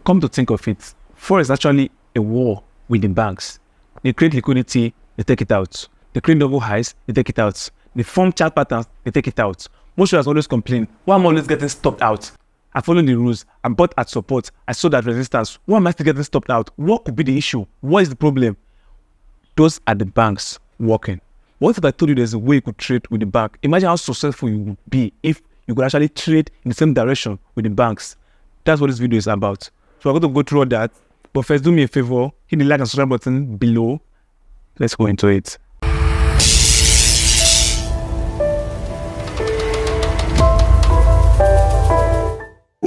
come to think of it, forex is actually a war with the banks. They create liquidity, they take it out. They create novel highs, they take it out. They form chart patterns, they take it out. Most traders always complain, why am I always getting stopped out? I followed the rules, I bought at support, I sold at resistance. Why am I still getting stopped out? What could be the issue? What is the problem? Those are the banks working. What if I told you there's a way you could trade with the bank? Imagine how successful you would be if you could actually trade in the same direction with the banks. That's what this video is about. So I'm going to go through all that. But first, do me a favor, hit the like and subscribe button below. Let's go into it.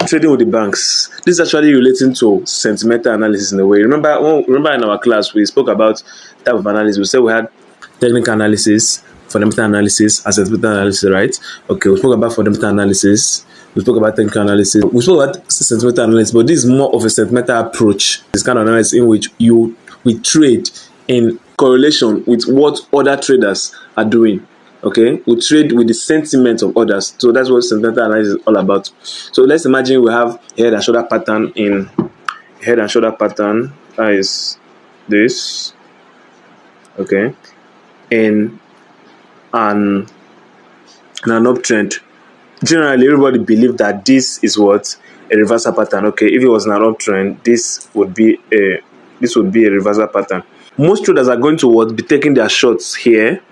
Trading with the banks. This is actually relating to sentimental analysis in a way. Remember in our class we spoke about type of analysis. We said we had technical analysis, fundamental analysis, and sentimental analysis, right? Okay, we spoke about fundamental analysis, we spoke about technical analysis, we spoke about sentimental analysis, but this is more of a sentimental approach. This kind of analysis in which we trade in correlation with what other traders are doing. Okay, we trade with the sentiment of others. So that's what sentimental analysis is all about. So let's imagine we have head and shoulder pattern in head and shoulder pattern. That is this. Okay, in an uptrend. Generally, everybody believes that this is what a reversal pattern. Okay, if it was an uptrend, this would be a reversal pattern. Most traders are going to be taking their shots here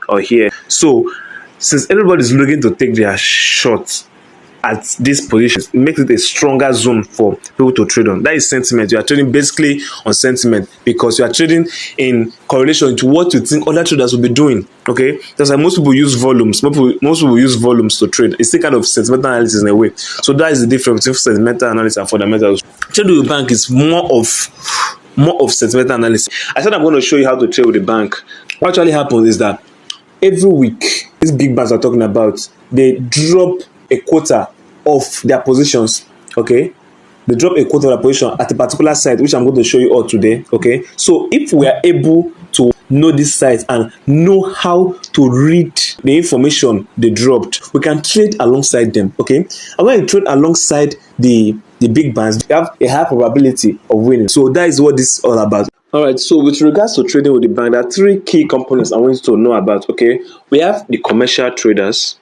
or here. So since everybody is looking to take their shots at this position, it makes it a stronger zone for people to trade on. That is sentiment. You are trading basically on sentiment because you are trading in correlation to what you think other traders will be doing. Okay, that's why most people use volumes. Most people use volumes to trade. It's still kind of sentimental analysis in a way. So that is the difference between sentimental analysis and fundamental. Trading with bank is more of sentimental analysis. I said I'm going to show you how to trade with the bank. What actually happens is that every week, these big banks are talking about, they drop a quarter of their positions, okay? They drop a quarter of their position at a particular site, which I'm going to show you all today, okay? So if we are able to know this site and know how to read the information they dropped, we can trade alongside them, okay? And when you trade alongside the big banks, you have a high probability of winning. So that is what this is all about. All right, so with regards to trading with the bank, there are three key components I want you to know about, okay? We have the commercial traders,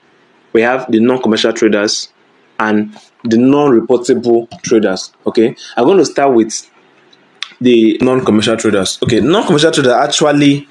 we have the non-commercial traders, and the non-reportable traders, okay? I'm going to start with the non-commercial traders. Okay, non-commercial traders are actually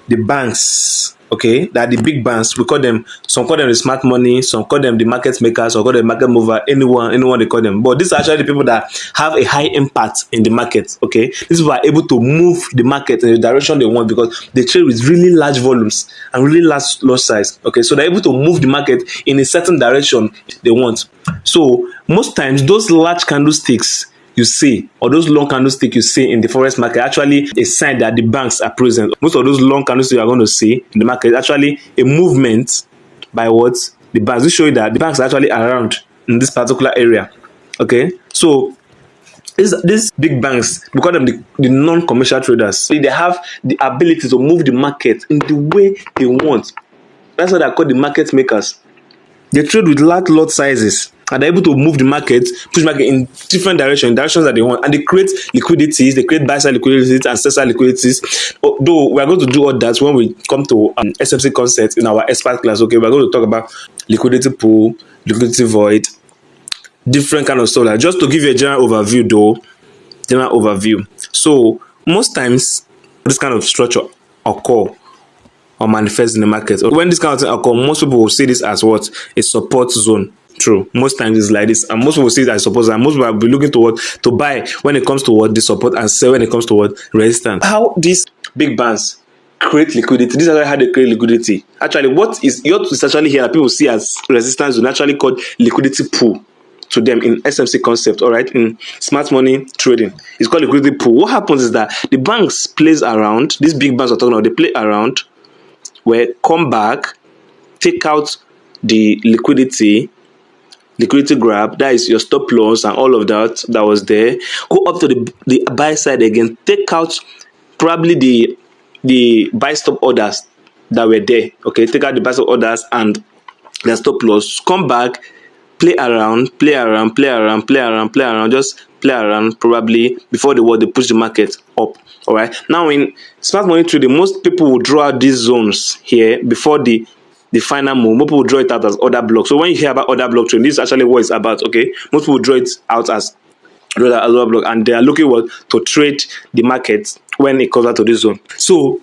the banks, okay? That are the big banks. We call them, some call them the smart money, some call them the market makers, some call them market mover, anyone they call them. But these are actually the people that have a high impact in the market, okay? These people are able to move the market in the direction they want because they trade with really large volumes and really large lot size, okay? So they're able to move the market in a certain direction they want. So most times those large candlesticks you see, or those long candlesticks you see in the forex market, actually a sign that the banks are present. Most of those long candlesticks you are going to see in the market actually a movement by what the banks. This show you that the banks are actually around in this particular area. Okay, so these big banks, we call them the non-commercial traders. They have the ability to move the market in the way they want. That's why they are called the market makers. They trade with large lot sizes and they're able to move the market, push market in different directions that they want, and they create liquidities, they create buy-side liquidities and sell-side liquidities. Though we are going to do all that when we come to SMC concept in our expert class. Okay, we're going to talk about liquidity pool, liquidity void, different kind of stuff. Like, just to give you a general overview, So most times this kind of structure occur or manifest in the market. When this kind of thing occur, most people will see this as what? A support zone. True. Most times it's like this, and most people see it as support, and most people will be looking to buy when it comes to the support and sell when it comes to resistance. How these big banks create liquidity? This is actually how they create liquidity. Actually, what is actually here that people see as resistance is actually called liquidity pool to them in SMC concept. All right, in smart money trading, it's called liquidity pool. What happens is that the banks plays around. These big banks are talking about. They play around, where come back, take out the liquidity grab, that is your stop loss and all of that was there, go up to the buy side again, take out probably the buy stop orders that were there, okay, take out the buy stop orders and the stop loss, come back, play around, just play around probably before they push the market up. All right. Now in smart money trading, most people will draw out these zones here before the final move. Most people draw it out as order block. So when you hear about order block trading, this is actually what it's about. Okay, most people draw it out as order block, and they are looking to trade the market when it comes out to this zone. So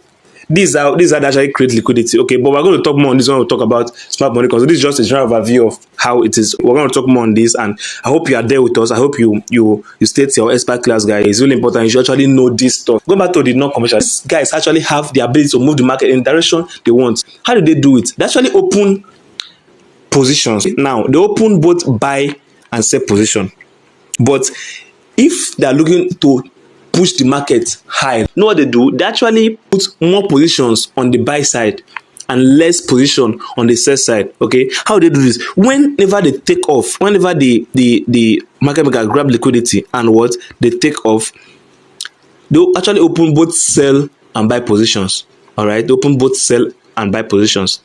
these are actually create liquidity. Okay, but we're going to talk more on this when we talk about smart money, because this is just a general overview of how it is. We're going to talk more on this, and I hope you are there with us. I hope you stay to your expert class, guys. It's really important. You should actually know this stuff. Go back to the non-commercial. These guys actually have the ability to move the market in the direction they want. How do they do it? They actually open positions. Now they open both buy and sell position, but if they are looking to push the market high, you know what they do? They actually put more positions on the buy side and less position on the sell side. Okay, how they do this? Whenever they take off, whenever the market maker grab liquidity and what they take off, they actually open both sell and buy positions. All right, they open both sell and buy positions.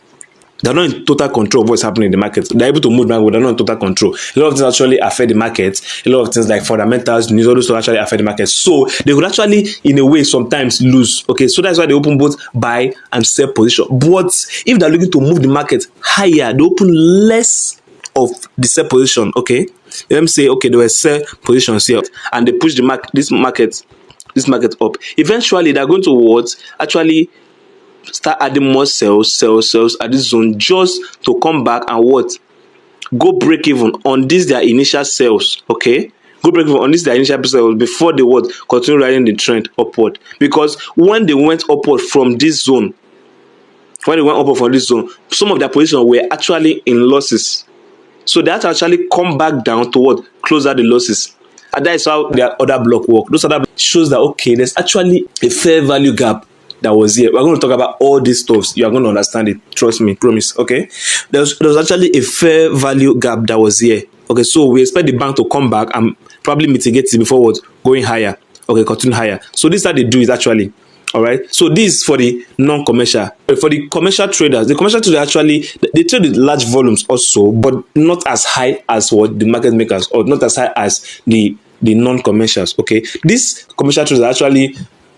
They're not in total control of what's happening in the market. They're able to move the market, but they're not in total control. A lot of things actually affect the market. A lot of things like fundamentals, news, all those actually affect the market. So they could actually, in a way, sometimes lose. Okay, so that's why they open both buy and sell position. But if they're looking to move the market higher, they open less of the sell position. Okay, let me say, okay, there were sell positions here, and they push the this market up. Eventually, they're going to what? Actually start adding more cells at this zone, just to come back and what? Go break even on this their initial sales. Okay, go break even on this their initial sales before they what? Continue riding the trend upward. Because when they went upward from this zone, some of their positions were actually in losses. So they had to actually come back down to what? Close out the losses. And that is how their order block work. Those other shows that okay, there's actually a fair value gap that was here. We're going to talk about all these stuffs. You are going to understand it. Trust me, promise. Okay. There was actually a fair value gap that was here. Okay, so we expect the bank to come back and probably mitigate it before what? Going higher. Okay, continue higher. So this is how they do it actually. All right. So this is for the non-commercial. For the commercial traders, the commercial traders actually they trade with large volumes also, but not as high as what the market makers, or not as high as the non-commercials. Okay, these commercial traders are actually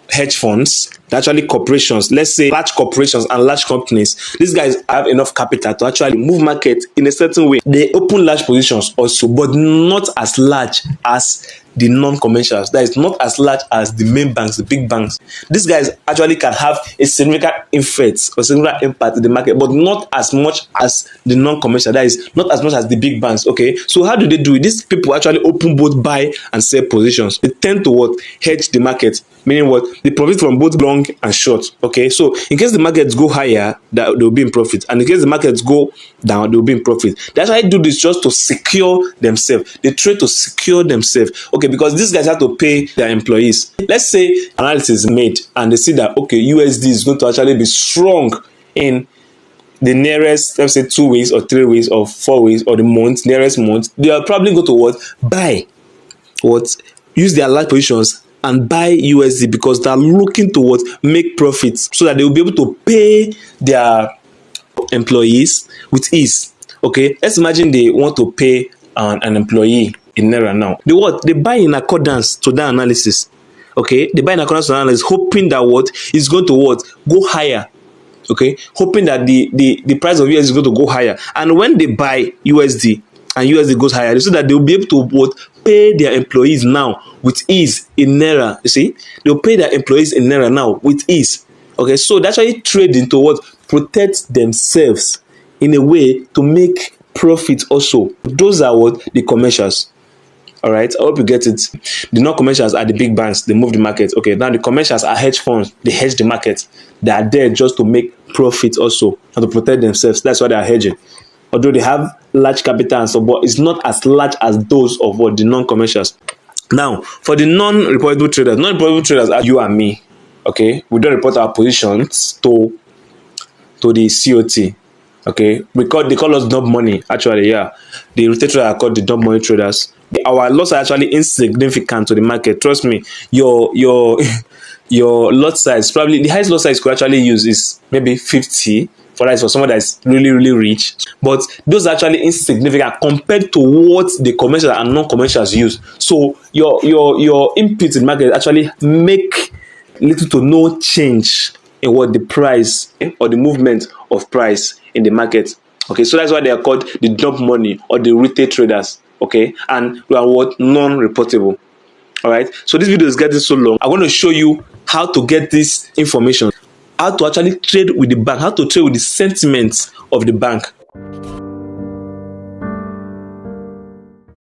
hedge funds, actually corporations, let's say large corporations and large companies. These guys have enough capital to actually move market in a certain way. They open large positions also, but not as large as the non-commercials. That is not as large as the main banks, the big banks. These guys actually can have a significant effect or significant impact in the market, but not as much as the non-commercial. That is not as much as the big banks. Okay, so how do they do it? These people actually open both buy and sell positions. They tend to what? Hedge the market, meaning what? They profit from both long and short. Okay, so in case the markets go higher, that they will be in profit, and in case the markets go down, they will be in profit. They actually do this just to secure themselves. They trade to secure themselves. Okay, because these guys have to pay their employees. Let's say analysis is made and they see that okay, USD is going to actually be strong in the nearest, let's say 2 weeks or 3 weeks or 4 weeks or the nearest month. They are probably going to what? Buy what? Use their large positions and buy USD, because they are looking to what? Make profits, so that they will be able to pay their employees with ease. Okay, let's imagine they want to pay an employee in Naira now. They buy in accordance to that analysis. Okay, they buy in accordance to that analysis, hoping that what is going to what? Go higher. Okay, hoping that the price of USD is going to go higher. And when they buy USD and USD goes higher, so that they will be able to what? Pay their employees now with ease in Naira. You see, they'll pay their employees in Naira now with ease. Okay, so that's why trading to what? Protect themselves in a way to make profit also. Those are what? The commercials. All right, I hope you get it. The non-commercials are the big banks. They move the market. Okay, now the commercials are hedge funds. They hedge the market. They are there just to make profit also and to protect themselves. That's why they are hedging. Although they have large capital and so, but it's not as large as those of what? The non-commercials. Now, for the non-reportable traders are you and me. Okay, we don't report our positions to the COT. Okay, they call us dump money. Actually, yeah, the retail traders are called the dump money traders. Our loss are actually insignificant to the market. Trust me, your lot size, probably the highest lot size you could actually use is maybe 50 for that is for someone that is really, really rich. But those are actually insignificant compared to what the commercial and non-commercials use. So your input in the market actually make little to no change in what the price or the movement of price in the market. Okay, so that's why they are called the dump money or the retail traders. Okay, and we are what non-reportable. All right, so this video is getting so long. I want to show you how to get this information, how to actually trade with the bank, how to trade with the sentiments of the bank.